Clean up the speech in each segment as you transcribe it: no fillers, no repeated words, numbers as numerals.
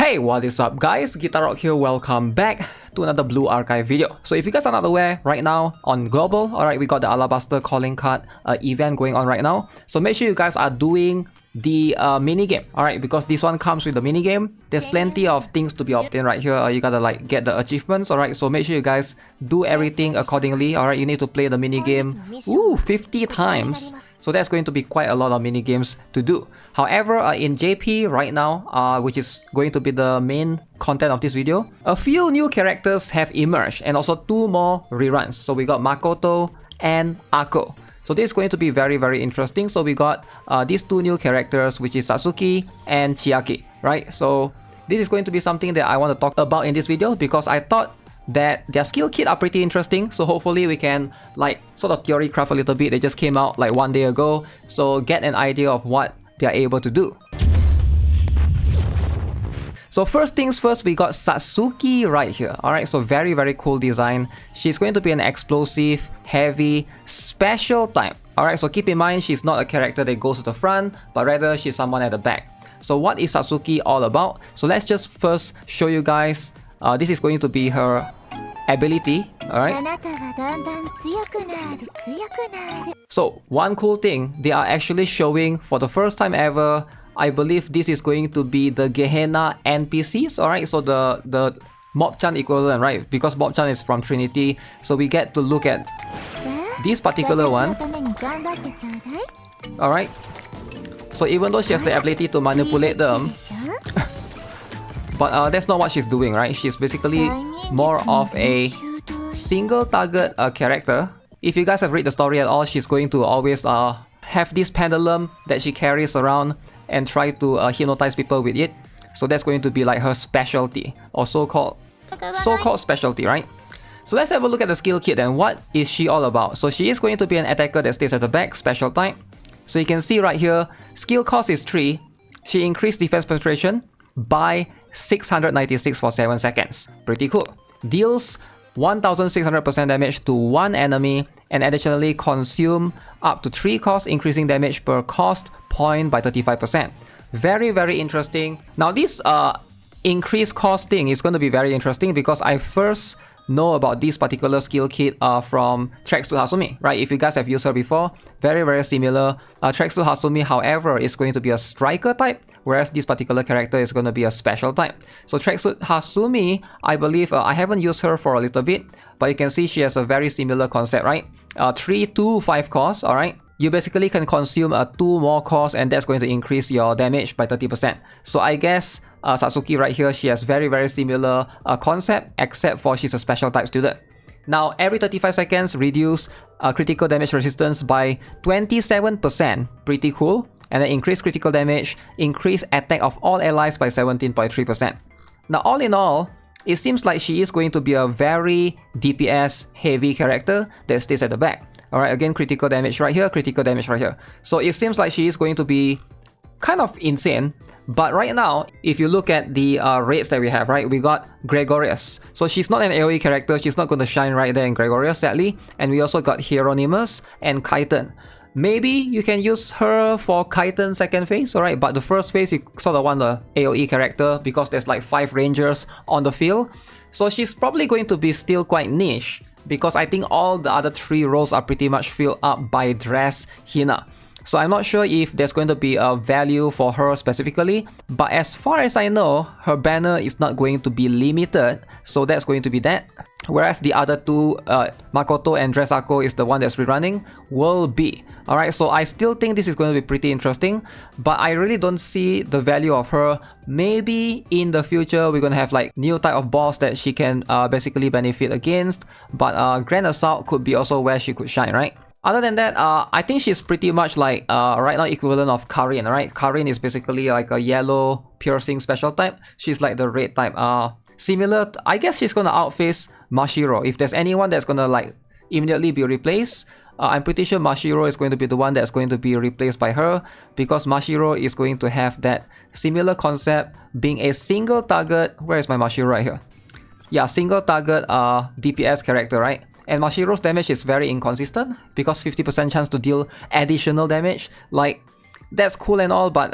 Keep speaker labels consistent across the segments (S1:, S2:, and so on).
S1: Hey, what is up guys? Guitar Rock here, welcome back to another Blue Archive video. So if you guys are not aware, right now on Global, alright, we got the Alabaster Calling Card event going on right now. So make sure you guys are doing the mini game, alright, because this one comes with the mini game. There's plenty of things to be obtained right here. You gotta like get the achievements, alright, so make sure you guys do everything accordingly, alright. You need to play the mini game 50 times. So that's going to be quite a lot of mini games to do. However, in JP right now, which is going to be the main content of this video, a few new characters have emerged and also two more reruns. So we got Makoto and Ako. So this is going to be very interesting. So we got these two new characters, which is Satsuki and Chiaki, right? So this is going to be something that I want to talk about in this video because I thought that their skill kit are pretty interesting. So hopefully we can like sort of theory craft a little bit. They just came out like one day ago, so get an idea of what they're able to do. So first things first, we got Satsuki right here. Alright, so very cool design. She's going to be an explosive, heavy, special type. Alright, so keep in mind she's not a character that goes to the front, but rather she's someone at the back. So what is Satsuki all about? So let's just first show you guys. This is going to be her ability, alright? So one cool thing, they are actually showing for the first time ever, I believe this is going to be the Gehenna NPCs, alright? So the Mob-chan equivalent, right? Because Mob-chan is from Trinity, so we get to look at this particular one. Alright? So even though she has the ability to manipulate them, but that's not what she's doing, right? She's basically more of a single target character. If you guys have read the story at all, she's going to always have this pendulum that she carries around and try to hypnotize people with it. So that's going to be like her specialty, or so-called specialty, right? So let's have a look at the skill kit and what is she all about. So she is going to be an attacker that stays at the back, special type. So you can see right here, skill cost is 3. She increased defense penetration by 696 for 7 seconds. Pretty cool. Deals 1600% damage to one enemy and additionally consume up to 3 cost, increasing damage per cost point by 35%. Very interesting. Now this increased cost thing is going to be very interesting because I first know about this particular skill kit from Tracks to Hasumi, right? If you guys have used her before, very similar. Tracks to Hasumi, however, is going to be a striker type, whereas this particular character is going to be a special type. So Tracks to Hasumi, I believe, I haven't used her for a little bit, but you can see she has a very similar concept, right? 3 to 5 costs, alright? You basically can consume 2 more costs and that's going to increase your damage by 30%. So I guess Satsuki right here, she has very similar concept, except for she's a special type student. Now every 35 seconds reduce critical damage resistance by 27%, pretty cool. And then increase critical damage, increase attack of all allies by 17.3%. Now all in all, it seems like she is going to be a very DPS heavy character that stays at the back. Alright, again, critical damage right here, critical damage right here. So it seems like she is going to be kind of insane. But right now, if you look at the rates that we have, right, we got Gregorius. So she's not an AoE character, she's not going to shine right there in Gregorius, sadly. And we also got Hieronymus and Kaiten. Maybe you can use her for Kaiten second phase, alright, but the first phase you sort of want the AoE character because there's like 5 rangers on the field. So she's probably going to be still quite niche, because I think all the other 3 roles are pretty much filled up by Dress Hina. So I'm not sure if there's going to be a value for her specifically, but as far as I know, her banner is not going to be limited, so that's going to be that. Whereas the other 2, Makoto and Dress Ako is the one that's rerunning, will be. Alright, so I still think this is going to be pretty interesting, but I really don't see the value of her. Maybe in the future we're going to have like new type of boss that she can basically benefit against, but Grand Assault could be also where she could shine, right? Other than that, I think she's pretty much like right now equivalent of Karin, right? Karin is basically like a yellow piercing special type. She's like the red type. Similar, I guess she's gonna outface Mashiro. If there's anyone that's gonna like immediately be replaced, I'm pretty sure Mashiro is going to be the one that's going to be replaced by her, because Mashiro is going to have that similar concept, being a single target. Where is my Mashiro right here? Yeah, single target DPS character, right? And Mashiro's damage is very inconsistent because 50% chance to deal additional damage. Like That's cool and all, but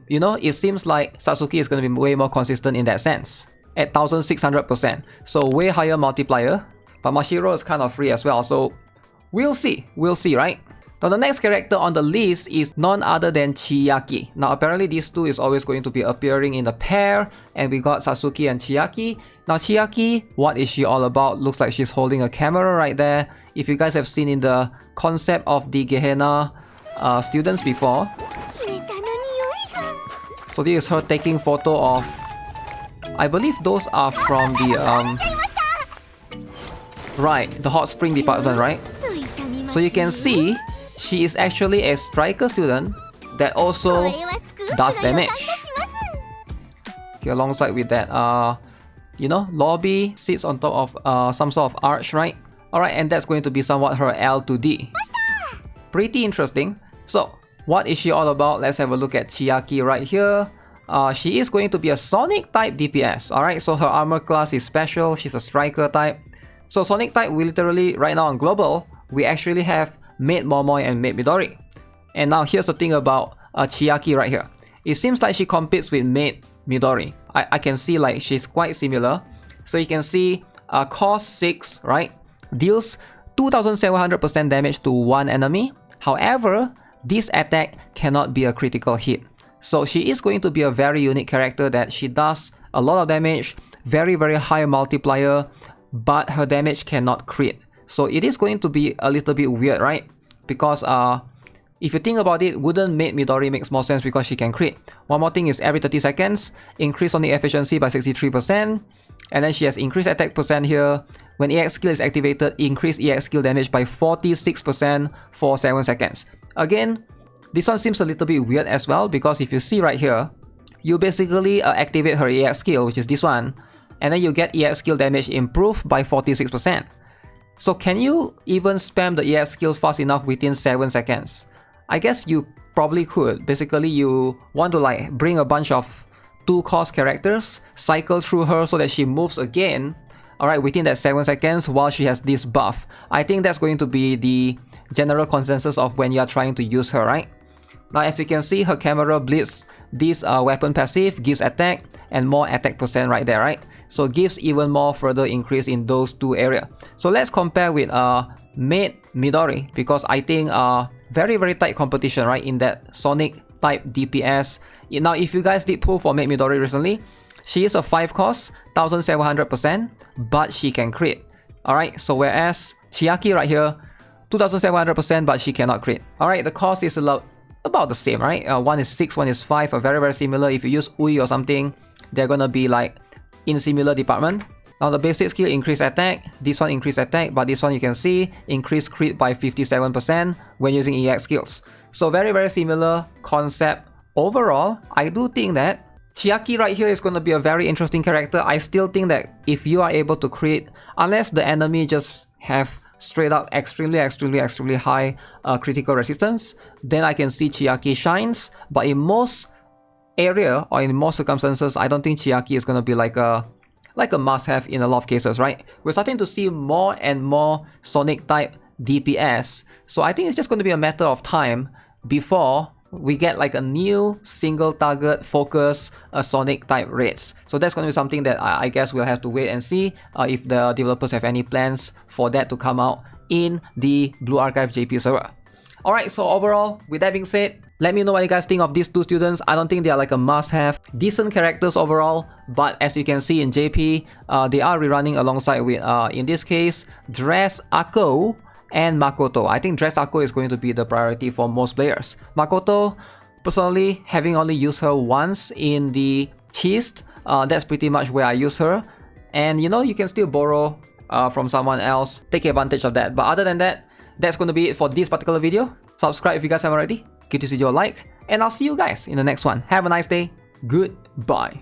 S1: you know, it seems like Satsuki is going to be way more consistent in that sense at 1600%. So way higher multiplier, but Mashiro is kind of free as well. So we'll see, right? Now the next character on the list is none other than Chiaki. Now apparently these two is always going to be appearing in a pair, and we got Satsuki and Chiaki. Now Chiaki, what is she all about? Looks like she's holding a camera right there. If you guys have seen in the concept of the Gehenna students before. So this is her taking photo of, I believe those are from the right, the hot spring department, right? So you can see she is actually a striker student that also does damage. Okay, alongside with that, you know, lobby sits on top of some sort of arch, right? Alright, and that's going to be somewhat her L to D. Pretty interesting. So, what is she all about? Let's have a look at Chiaki right here. She is going to be a Sonic type DPS. Alright, so her armor class is special. She's a striker type. So Sonic type, we literally, right now on global, we actually have Maid Momoi and Maid Midori. And now here's the thing about Chiaki right here. It seems like she competes with Maid Midori. I can see like she's quite similar. So you can see cost 6, right? Deals 2700% damage to one enemy. However, this attack cannot be a critical hit. So she is going to be a very unique character that she does a lot of damage, very high multiplier, but her damage cannot crit. So it is going to be a little bit weird, right? Because if you think about it, wouldn't Maid Midori makes more sense because she can crit. One more thing is every 30 seconds, increase Sonic efficiency by 63%. And then she has increased attack percent here. When EX skill is activated, increase EX skill damage by 46% for 7 seconds. Again, this one seems a little bit weird as well, because if you see right here, you basically activate her EX skill, which is this one, and then you get EX skill damage improved by 46%. So can you even spam the EX skill fast enough within 7 seconds? I guess you probably could. Basically, you want to like bring a bunch of 2-cost characters, cycle through her so that she moves again, alright, within that 7 seconds while she has this buff. I think that's going to be the general consensus of when you are trying to use her, right? Now as you can see, her camera blitz, this weapon passive gives attack and more attack percent right there, right? So gives even more further increase in those two areas. So let's compare with Maid Midori, because I think very tight competition, right, in that Sonic type DPS. Now if you guys did pull for Maid Midori recently, she is a 5 cost, 1700%, but she can crit. Alright, so whereas Chiaki right here, 2700%, but she cannot crit. Alright, the cost is about the same, right? One is 6, one is 5, very similar. If you use Ui or something, they're gonna be like in similar department. Now the basic skill increase attack, this one increase attack, but this one you can see increase crit by 57% when using EX skills. So very similar concept. Overall, I do think that Chiaki right here is going to be a very interesting character. I still think that if you are able to crit, unless the enemy just have straight up extremely high critical resistance, then I can see Chiaki shines. But in most area or in most circumstances, I don't think Chiaki is going to be like a must-have in a lot of cases, right? We're starting to see more and more Sonic type DPS, so I think it's just going to be a matter of time before we get like a new single target focus Sonic type raids. So that's going to be something that I guess we'll have to wait and see if the developers have any plans for that to come out in the Blue Archive JP server. Alright, so overall, with that being said, let me know what you guys think of these two students. I don't think they are like a must-have. Decent characters overall, but as you can see in JP, they are rerunning alongside with, in this case, Dress Ako and Makoto. I think Dress Ako is going to be the priority for most players. Makoto, personally, having only used her once in the chest, that's pretty much where I use her. And you know, you can still borrow from someone else, take advantage of that. But other than that, that's going to be it for this particular video. Subscribe if you guys haven't already, give this video a like, and I'll see you guys in the next one. Have a nice day. Goodbye.